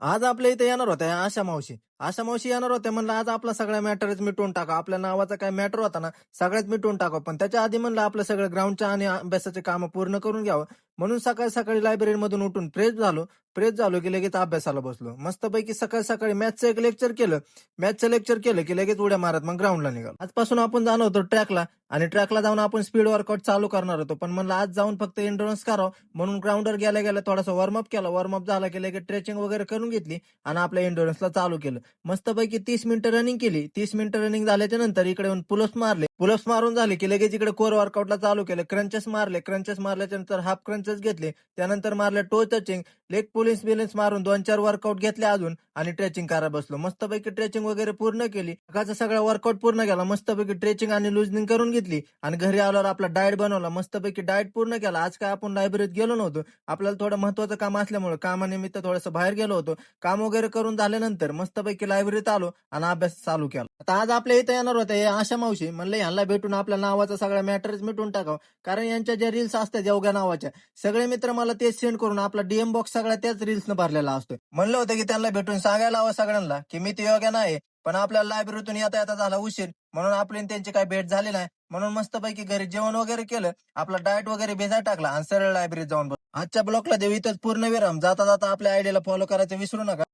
आज आपल्या इथे येणार होत्या आशा मावशी. आशा मावशी येणार होत्या, म्हणलं आज आपला सगळा मॅटरच मिटवून टाका. आपल्या नावाचा काय मॅटर होता ना, सगळ्यात मिटवून टाका. पण त्याच्या आधी म्हणलं आपलं सगळं ग्राउंडच्या आणि अभ्यासाचे कामं पूर्ण करून घ्यावं. म्हणून सकाळी सकाळी लायब्ररीमधून उठून फ्रेश झालो की लगेच अभ्यासाला बसलो. मस्तपैकी सकाळी सकाळी मॅथचं एक लेक्चर केलं. मॅथचं लेक्चर केलं की लगेच उड्या मारत मग ग्राउंडला निघालो. आजपासून आपण जाणार होतो ट्रॅकला आणि ट्रॅकला जाऊन आपण स्पीड वर्कआउट चालू करणार होतो. पण म्हणलं आज जाऊन फक्त एंड्युरन्स करावं, म्हणून ग्राउंडवर गेल्या गेल्या थोडासा वॉर्मअप केला. वॉर्मअप झाला की लगेच स्ट्रेचिंग वगैरे करून घेतली आणि आपल्या एंड्युरन्सला चालू केलं. मस्तपैकी 30 मिनिटं रनिंग केली. 30 मिनिटं रनिंग झाल्याच्या नंतर इकडे येऊन पुलअप्स मारले. पुलअप्स मारून झाले की लगेच इकडे कोर वर्कआउटला चालू केलं. क्रंचेस मारले. क्रंचेस मारल्याच्या नंतर हाफ क्रंचेस घेतले. त्यानंतर मारले टो टचिंग, लेग पुलिन्स बिलिन्स मारून 2-4 वर्कआउट घेतले अजून आणि ट्रेचिंग करायला बसलो. मस्तपैकी ट्रेचिंग वगैरे पूर्ण केली. सकाळचा सगळा वर्कआउट पूर्ण केला. मस्तपैकी ट्रेचिंग आणि लुजनिंग करून घेतली आणि घरी आल्यावर आपला डाएट बनवला. मस्तपैकी डाएट पूर्ण केला. आज काय आपण लायब्ररीत गेलो नव्हतो. आपल्याला थोडं महत्वाचं काम असल्यामुळे कामानिमित्त थोडंसं बाहेर गेलो होतो. काम वगैरे करून झाल्यानंतर मस्तपैकी लायब्ररीत आलो आणि अभ्यास चालू केला. आता आज आपल्या इथे येणार होत्या हे आशा मावशी. म्हणलं ह्यांना भेटून आपल्या नावाचा सगळा मॅटरच मिटून टाकावं. कारण यांच्या ज्या रील्स असतात योगा नावाच्या, सगळे मित्र मला तेच सेंड करून आपला डीएम बॉक्स सगळा त्याच रील्सनं भरलेला असतोय. म्हणलं होतं की त्यांना भेटून सांगायला हवं सगळ्यांना की मी ते योगा नाही, पण आपल्याला लायब्ररीतून येता येता झाला उशीर, म्हणून आपली आणि त्यांची काही भेट झाली नाही. म्हणून मस्तपैकी घरी जेवण वगैरे केलं, आपला डाएट वगैरे भेजाय टाकला आणि सरळ लायब्ररीत जाऊन बसलो. आजच्या ब्लॉगला देऊ इथंच पूर्ण विराम. जाता जाता आपल्या आयडियाला फॉलो करायचं विसरू नका.